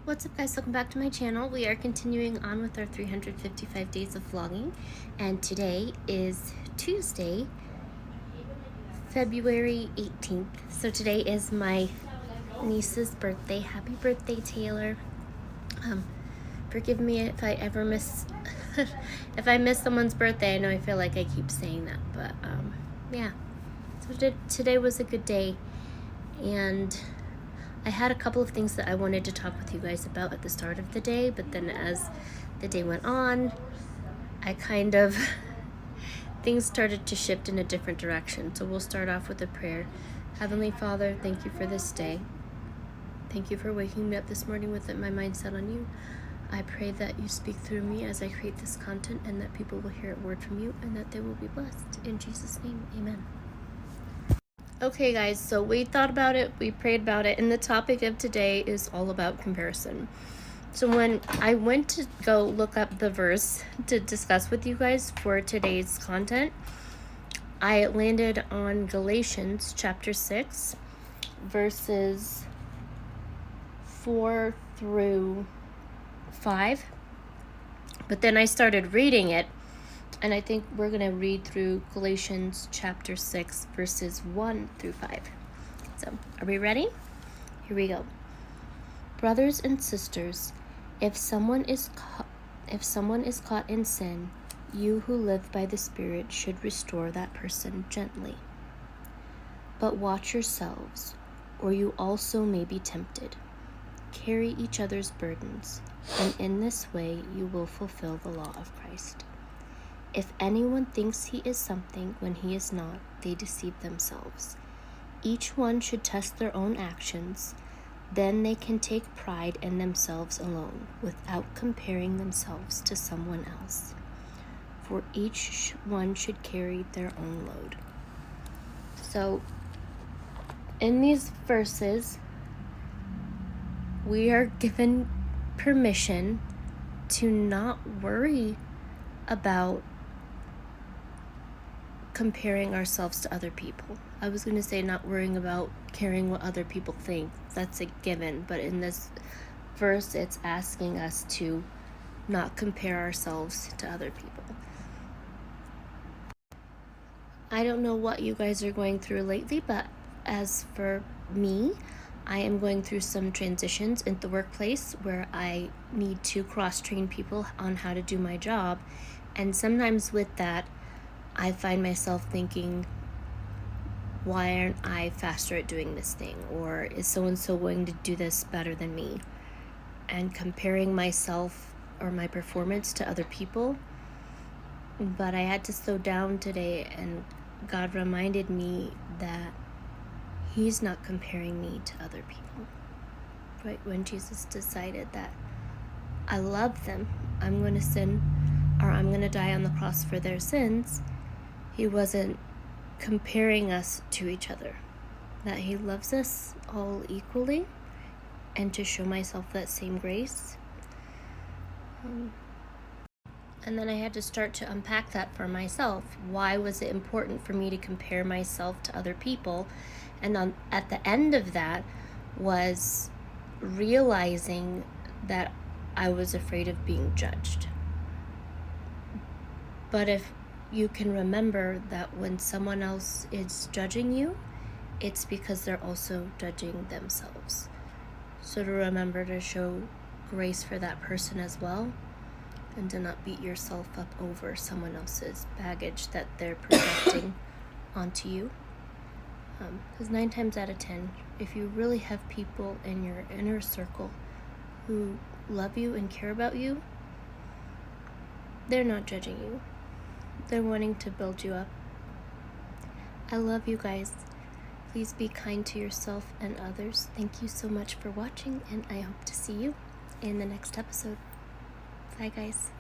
What's up, guys? Welcome back to my channel. We are continuing on with our 355 days of vlogging, and today is Tuesday, February 18th. So today is my niece's birthday. Happy birthday, Taylor. Forgive me if I ever miss if I miss someone's birthday. I know I feel like I keep saying that, but yeah. So today was a good day, and I had a couple of things that I wanted to talk with you guys about at the start of the day, but then as the day went on, I kind of things started to shift in a different direction. So we'll start off with a prayer. Heavenly Father, thank you for this day. Thank you for waking me up this morning with my mind set on you. I pray that you speak through me as I create this content, and that people will hear a word from you, and that they will be blessed. In Jesus' name, amen. Okay, guys, so we thought about it, we prayed about it, and the topic of today is all about comparison. So when I went to go look up the verse to discuss with you guys for today's content, I landed on Galatians chapter 6, verses 4 through 5. But then I started reading it, and I think we're going to read through Galatians chapter 6, verses 1 through 5. So, are we ready? Here we go. Brothers and sisters, if someone is caught in sin, you who live by the Spirit should restore that person gently. But watch yourselves, or you also may be tempted. Carry each other's burdens, and in this way you will fulfill the law of Christ. If anyone thinks he is something when he is not, they deceive themselves. Each one should test their own actions. Then they can take pride in themselves alone, without comparing themselves to someone else. For each one should carry their own load. So, in these verses, we are given permission to not worry about comparing ourselves to other people. I was going to say not worrying about caring what other people think. That's a given. But in this verse, it's asking us to not compare ourselves to other people. I don't know what you guys are going through lately, but as for me, I am going through some transitions in the workplace where I need to cross-train people on how to do my job. And sometimes with that, I find myself thinking, why aren't I faster at doing this thing? Or is so-and-so going to do this better than me? And comparing myself or my performance to other people. But I had to slow down today, and God reminded me that He's not comparing me to other people. Right? When Jesus decided that I love them, I'm going to sin, or I'm going to die on the cross for their sins, He wasn't comparing us to each other. That He loves us all equally, and to show myself that same grace. And then I had to start to unpack that for myself. Why was it important for me to compare myself to other people? And at the end of that was realizing that I was afraid of being judged. But if you can remember that when someone else is judging you, it's because they're also judging themselves. So to remember to show grace for that person as well, and to not beat yourself up over someone else's baggage that they're projecting onto you. Because 9 times out of 10, if you really have people in your inner circle who love you and care about you, they're not judging you. They're wanting to build you up. I love you guys. Please be kind to yourself and others. Thank you so much for watching, and I hope to see you in the next episode. Bye, guys.